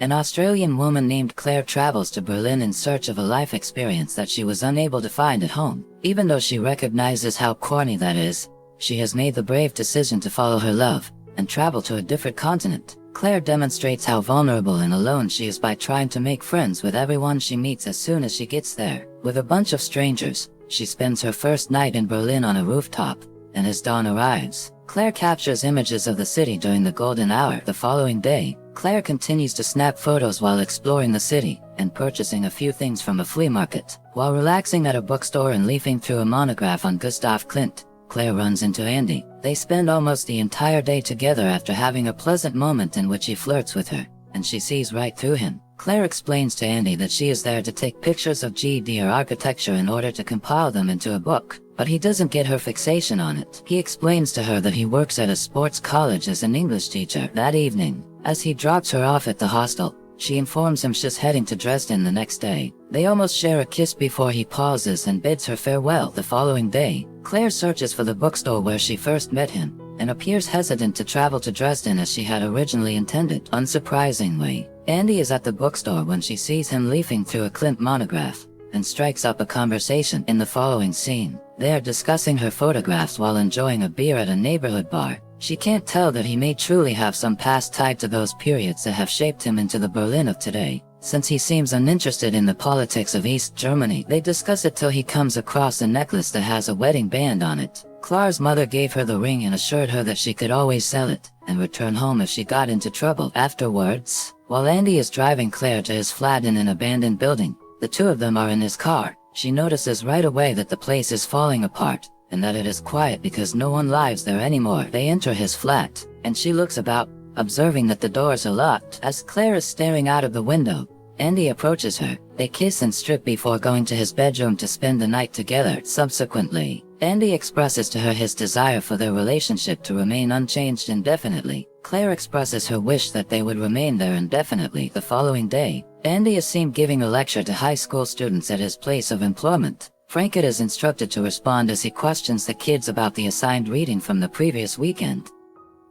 An Australian woman named Claire travels to Berlin in search of a life experience that she was unable to find at home. Even though she recognizes how corny that is, she has made the brave decision to follow her love and travel to a different continent. Claire demonstrates how vulnerable and alone she is by trying to make friends with everyone she meets as soon as she gets there. With a bunch of strangers, she spends her first night in Berlin on a rooftop, and as dawn arrives, Claire captures images of the city during the golden hour. The following day, Claire continues to snap photos while exploring the city and purchasing a few things from a flea market. While relaxing at a bookstore and leafing through a monograph on Gustav Klimt, Claire runs into Andy. They spend almost the entire day together after having a pleasant moment in which he flirts with her, and she sees right through him. Claire explains to Andy that she is there to take pictures of GDR architecture in order to compile them into a book, but he doesn't get her fixation on it. He explains to her that he works at a sports college as an English teacher. That evening, as he drops her off at the hostel, she informs him she's heading to Dresden the next day. They almost share a kiss before he pauses and bids her farewell. The following day, Claire searches for the bookstore where she first met him, and appears hesitant to travel to Dresden as she had originally intended. Unsurprisingly, Andy is at the bookstore when she sees him leafing through a Klimt monograph, and strikes up a conversation. In the following scene, they are discussing her photographs while enjoying a beer at a neighborhood bar. She can't tell that he may truly have some past tied to those periods that have shaped him into the Berlin of today, since he seems uninterested in the politics of East Germany. They discuss it till he comes across a necklace that has a wedding band on it. Claire's mother gave her the ring and assured her that she could always sell it and return home if she got into trouble. Afterwards, while Andy is driving Claire to his flat in an abandoned building, the two of them are in his car. She notices right away that the place is falling apart, and that it is quiet because no one lives there anymore. They enter his flat, and she looks about, observing that the doors are locked. As Claire is staring out of the window, Andy approaches her. They kiss and strip before going to his bedroom to spend the night together. Subsequently, Andy expresses to her his desire for their relationship to remain unchanged indefinitely. Claire expresses her wish that they would remain there indefinitely. The following day, Andy is seen giving a lecture to high school students at his place of employment. Franket is instructed to respond as he questions the kids about the assigned reading from the previous weekend.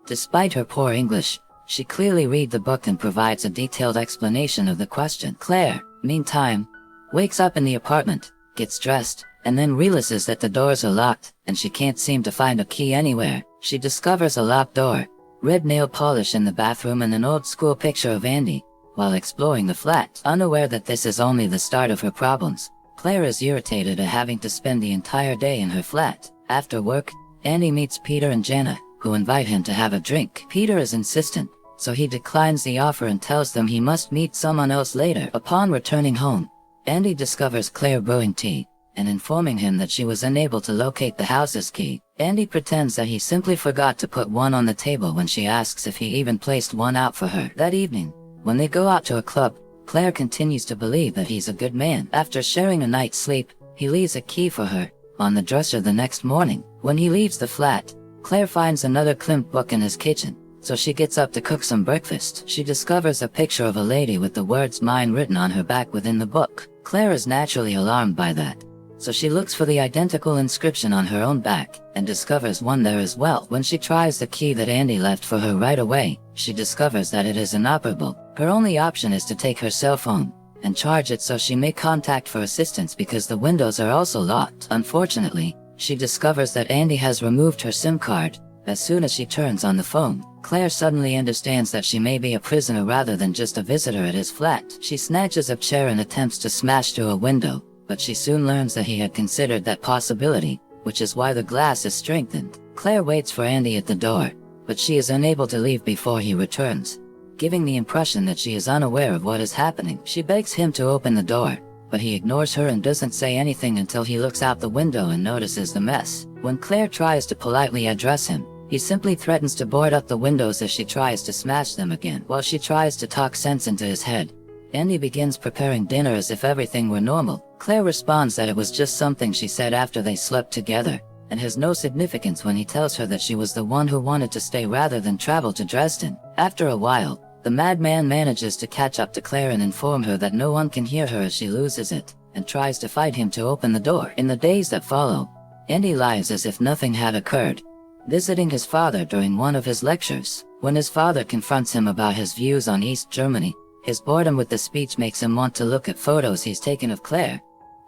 Despite her poor English, she clearly read the book and provides a detailed explanation of the question. Claire, meantime, wakes up in the apartment, gets dressed, and then realizes that the doors are locked, and she can't seem to find a key anywhere. She discovers a locked door, red nail polish in the bathroom, and an old school picture of Andy. While exploring the flat, unaware that this is only the start of her problems, Claire is irritated at having to spend the entire day in her flat. After work, Andy meets Peter and Jana, who invite him to have a drink. Peter is insistent, so he declines the offer and tells them he must meet someone else later. Upon returning home, Andy discovers Claire brewing tea, and informing him that she was unable to locate the house's key. Andy pretends that he simply forgot to put one on the table when she asks if he even placed one out for her. That evening, when they go out to a club, Claire continues to believe that he's a good man. After sharing a night's sleep, he leaves a key for her on the dresser the next morning. When he leaves the flat, Claire finds another Klimt book in his kitchen, so she gets up to cook some breakfast. She discovers a picture of a lady with the words "mine" written on her back within the book. Claire is naturally alarmed by that, so she looks for the identical inscription on her own back, and discovers one there as well. When she tries the key that Andy left for her right away, she discovers that it is inoperable. Her only option is to take her cell phone and charge it so she may contact for assistance because the windows are also locked. Unfortunately, she discovers that Andy has removed her SIM card. As soon as she turns on the phone, Claire suddenly understands that she may be a prisoner rather than just a visitor at his flat. She snatches a chair and attempts to smash through a window, but she soon learns that he had considered that possibility, which is why the glass is strengthened. Claire waits for Andy at the door, but she is unable to leave before he returns, giving the impression that she is unaware of what is happening. She begs him to open the door, but he ignores her and doesn't say anything until he looks out the window and notices the mess. When Claire tries to politely address him, he simply threatens to board up the windows if she tries to smash them again. While she tries to talk sense into his head, Andy begins preparing dinner as if everything were normal. Claire responds that it was just something she said after they slept together, and has no significance when he tells her that she was the one who wanted to stay rather than travel to Dresden. After a while, the madman manages to catch up to Claire and inform her that no one can hear her as she loses it, and tries to fight him to open the door. In the days that follow, Andy lies as if nothing had occurred, visiting his father during one of his lectures. When his father confronts him about his views on East Germany, His boredom with the speech makes him want to look at photos he's taken of Claire.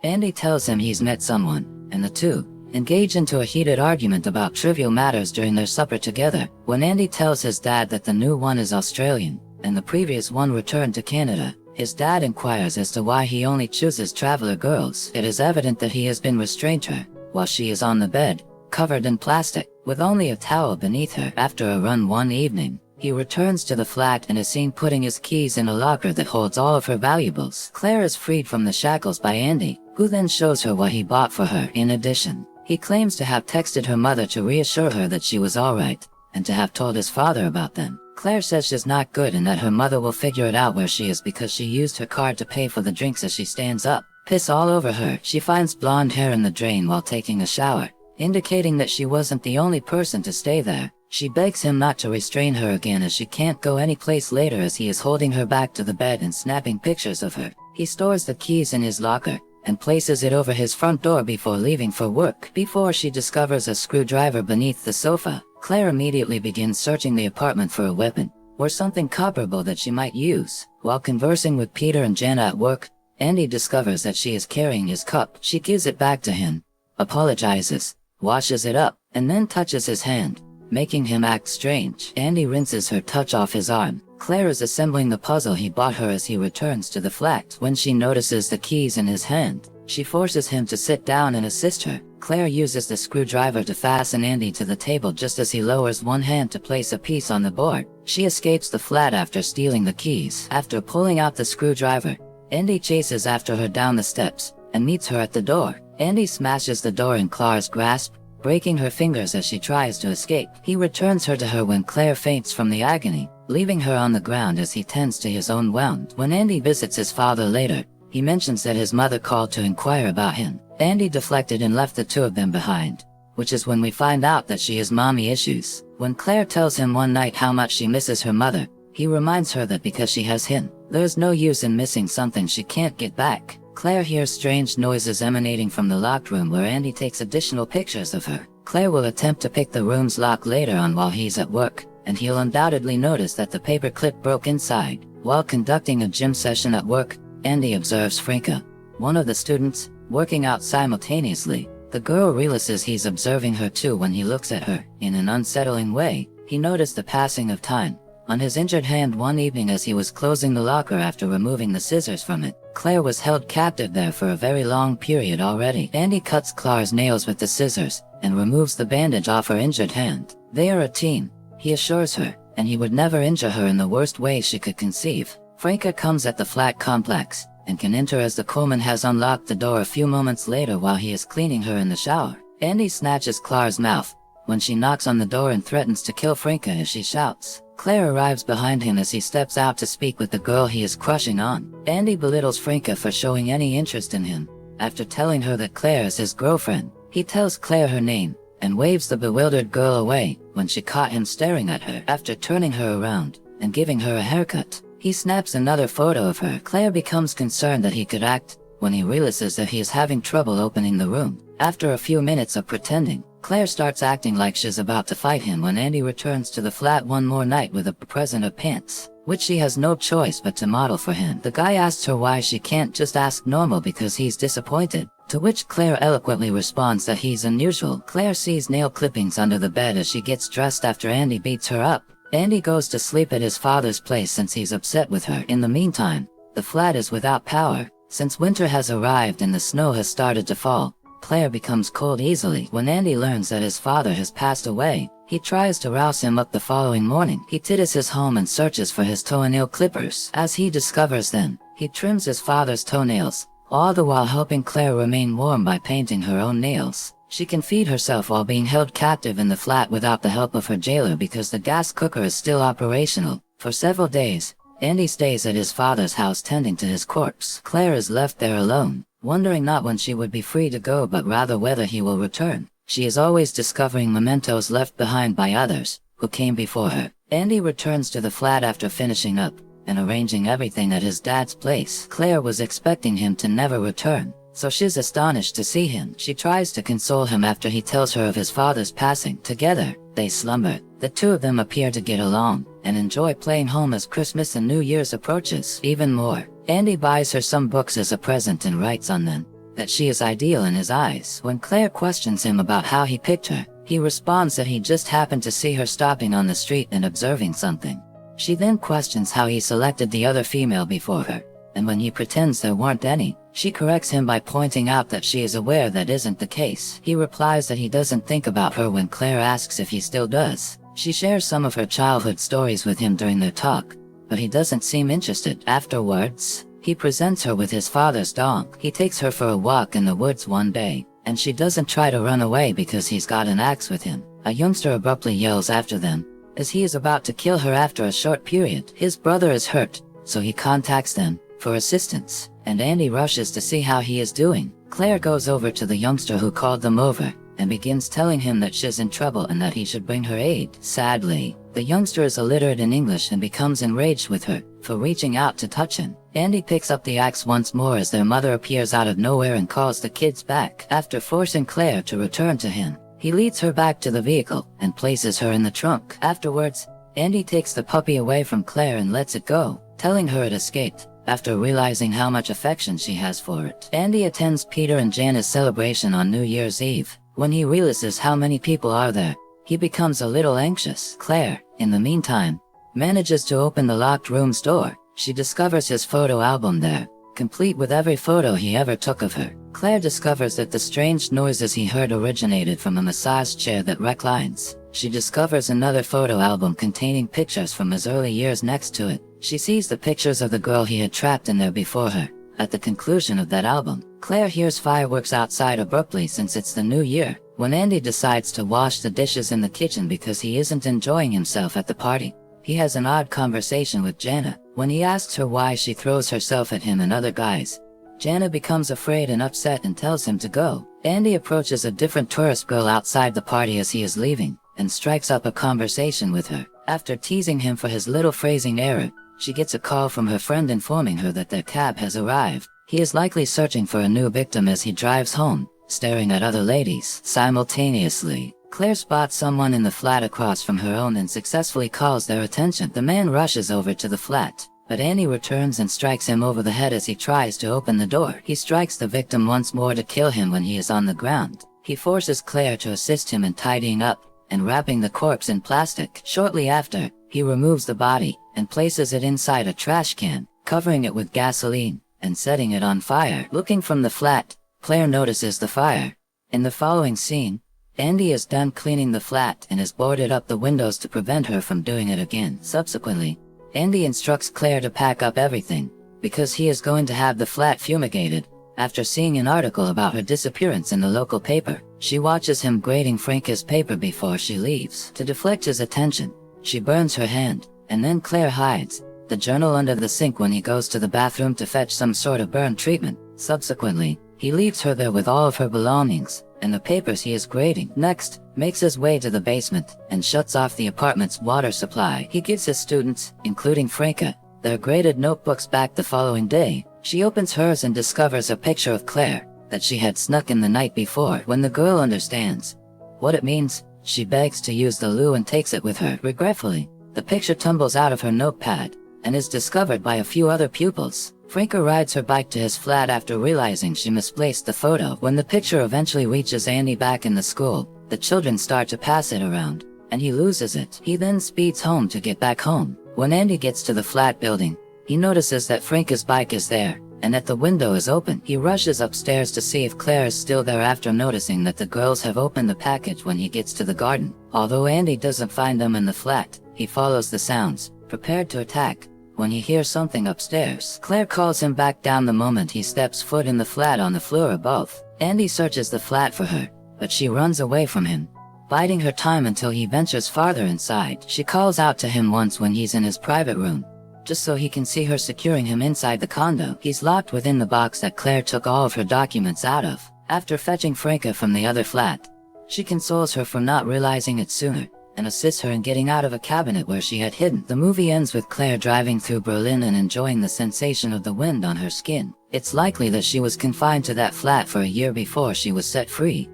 Andy tells him he's met someone, and the two engage into a heated argument about trivial matters during their supper together. When Andy tells his dad that the new one is Australian, and the previous one returned to Canada, his dad inquires as to why he only chooses traveler girls. It is evident that he has been restrained her, while she is on the bed, covered in plastic, with only a towel beneath her. After a run one evening, he returns to the flat and is seen putting his keys in a locker that holds all of her valuables. Claire is freed from the shackles by Andy, who then shows her what he bought for her. In addition, he claims to have texted her mother to reassure her that she was alright, and to have told his father about them. Claire says she's not good and that her mother will figure it out where she is because she used her card to pay for the drinks as she stands up. Piss all over her. She finds blonde hair in the drain while taking a shower, indicating that she wasn't the only person to stay there. She begs him not to restrain her again as she can't go any place later as he is holding her back to the bed and snapping pictures of her. He stores the keys in his locker, and places it over his front door before leaving for work. Before she discovers a screwdriver beneath the sofa, Claire immediately begins searching the apartment for a weapon, or something comparable that she might use. While conversing with Peter and Jenna at work, Andy discovers that she is carrying his cup. She gives it back to him, apologizes, washes it up, and then touches his hand, making him act strange. Andy rinses her touch off his arm. Claire is assembling the puzzle he bought her as he returns to the flat. When she notices the keys in his hand, she forces him to sit down and assist her. Claire uses the screwdriver to fasten Andy to the table just as he lowers one hand to place a piece on the board. She escapes the flat after stealing the keys. After pulling out the screwdriver, Andy chases after her down the steps, and meets her at the door. Andy smashes the door in Claire's grasp, breaking her fingers as she tries to escape. He returns her to her when Claire faints from the agony, leaving her on the ground as he tends to his own wound. When Andy visits his father later, he mentions that his mother called to inquire about him. Andy deflected and left the two of them behind, which is when we find out that she has mommy issues. When Claire tells him one night how much she misses her mother, he reminds her that because she has him, there's no use in missing something she can't get back. Claire hears strange noises emanating from the locked room where Andy takes additional pictures of her. Claire will attempt to pick the room's lock later on while he's at work, and he'll undoubtedly notice that the paper clip broke inside. While conducting a gym session at work, Andy observes Franca, one of the students, working out simultaneously. The girl realizes he's observing her too when he looks at her. In an unsettling way, he noticed the passing of time on his injured hand one evening as he was closing the locker after removing the scissors from it. Claire was held captive there for a very long period already. Andy cuts Claire's nails with the scissors, and removes the bandage off her injured hand. They are a team, he assures her, and he would never injure her in the worst way she could conceive. Franca comes at the flat complex, and can enter as the Coleman has unlocked the door a few moments later while he is cleaning her in the shower. Andy snatches Claire's mouth, when she knocks on the door and threatens to kill Franca as she shouts. Claire arrives behind him as he steps out to speak with the girl he is crushing on. Andy belittles Franca for showing any interest in him. After telling her that Claire is his girlfriend, he tells Claire her name, and waves the bewildered girl away when she caught him staring at her. After turning her around, and giving her a haircut, he snaps another photo of her. Claire becomes concerned that he could act, when he realizes that he is having trouble opening the room. After a few minutes of pretending, Claire starts acting like she's about to fight him when Andy returns to the flat one more night with a present of pants, which she has no choice but to model for him. The guy asks her why she can't just ask normal because he's disappointed, to which Claire eloquently responds that he's unusual. Claire sees nail clippings under the bed as she gets dressed after Andy beats her up. Andy goes to sleep at his father's place since he's upset with her. In the meantime, the flat is without power. Since winter has arrived and the snow has started to fall, Claire becomes cold easily. When Andy learns that his father has passed away, he tries to rouse him up the following morning. He tidies his home and searches for his toenail clippers. As he discovers them, he trims his father's toenails, all the while helping Claire remain warm by painting her own nails. She can feed herself while being held captive in the flat without the help of her jailer because the gas cooker is still operational. For several days, Andy stays at his father's house tending to his corpse. Claire is left there alone, wondering not when she would be free to go but rather whether he will return. She is always discovering mementos left behind by others, who came before her. Andy returns to the flat after finishing up, and arranging everything at his dad's place. Claire was expecting him to never return, so she's astonished to see him. She tries to console him after he tells her of his father's passing. Together, they slumber, The two of them appear to get along, and enjoy playing home as Christmas and New Year's approaches. Even more, Andy buys her some books as a present and writes on them that she is ideal in his eyes. When Claire questions him about how he picked her, he responds that he just happened to see her stopping on the street and observing something. She then questions how he selected the other female before her, and when he pretends there weren't any, she corrects him by pointing out that she is aware that isn't the case. He replies that he doesn't think about her when Claire asks if he still does. She shares some of her childhood stories with him during their talk, but he doesn't seem interested. Afterwards, he presents her with his father's dog. He takes her for a walk in the woods one day, and she doesn't try to run away because he's got an axe with him. A youngster abruptly yells after them, as he is about to kill her after a short period. His brother is hurt, so he contacts them for assistance, and Andy rushes to see how he is doing. Claire goes over to the youngster who called them over, and begins telling him that she's in trouble and that he should bring her aid. Sadly, the youngster is illiterate in English and becomes enraged with her for reaching out to touch him. Andy picks up the axe once more as their mother appears out of nowhere and calls the kids back. After forcing Claire to return to him, he leads her back to the vehicle and places her in the trunk. Afterwards, Andy takes the puppy away from Claire and lets it go, telling her it escaped after realizing how much affection she has for it. Andy attends Peter and Jana's celebration on New Year's Eve. When he realizes how many people are there, he becomes a little anxious. Claire, in the meantime, manages to open the locked room's door. She discovers his photo album there, complete with every photo he ever took of her. Claire discovers that the strange noises he heard originated from a massage chair that reclines. She discovers another photo album containing pictures from his early years next to it. She sees the pictures of the girl he had trapped in there before her. At the conclusion of that album, Claire hears fireworks outside abruptly since it's the new year. When Andy decides to wash the dishes in the kitchen because he isn't enjoying himself at the party, he has an odd conversation with Jana. When he asks her why she throws herself at him and other guys, Jana becomes afraid and upset and tells him to go. Andy approaches a different tourist girl outside the party as he is leaving, and strikes up a conversation with her. After teasing him for his little phrasing error, she gets a call from her friend informing her that their cab has arrived. He is likely searching for a new victim as he drives home, staring at other ladies. Simultaneously, Claire spots someone in the flat across from her own and successfully calls their attention. The man rushes over to the flat, but Annie returns and strikes him over the head as he tries to open the door. He strikes the victim once more to kill him when he is on the ground. He forces Claire to assist him in tidying up and wrapping the corpse in plastic. Shortly after, he removes the body and places it inside a trash can, covering it with gasoline and setting it on fire. Looking from the flat, Claire notices the fire. In the following scene, Andy is done cleaning the flat and has boarded up the windows to prevent her from doing it again. Subsequently, Andy instructs Claire to pack up everything, because he is going to have the flat fumigated. After seeing an article about her disappearance in the local paper, she watches him grading Franca's paper before she leaves. To deflect his attention, she burns her hand, and then Claire hides the journal under the sink when he goes to the bathroom to fetch some sort of burn treatment. Subsequently, he leaves her there with all of her belongings and the papers he is grading. Next, makes his way to the basement and shuts off the apartment's water supply. He gives his students, including Franca, their graded notebooks back the following day. She opens hers and discovers a picture of Claire that she had snuck in the night before. When the girl understands what it means, she begs to use the loo and takes it with her. Regretfully, the picture tumbles out of her notepad and is discovered by a few other pupils. Franca rides her bike to his flat after realizing she misplaced the photo. When the picture eventually reaches Andy back in the school, the children start to pass it around, and he loses it. He then speeds home to get back home. When Andy gets to the flat building, he notices that Franca's bike is there, and that the window is open. He rushes upstairs to see if Claire is still there after noticing that the girls have opened the package when he gets to the garden. Although Andy doesn't find them in the flat, he follows the sounds, prepared to attack, when he hears something upstairs. Claire calls him back down the moment he steps foot in the flat on the floor above. Andy searches the flat for her, but she runs away from him, biding her time until he ventures farther inside. She calls out to him once when he's in his private room, just so he can see her securing him inside the condo. He's locked within the box that Claire took all of her documents out of. After fetching Franca from the other flat, she consoles her for not realizing it sooner, and assists her in getting out of a cabinet where she had hidden. The movie ends with Claire driving through Berlin and enjoying the sensation of the wind on her skin. It's likely that she was confined to that flat for a year before she was set free.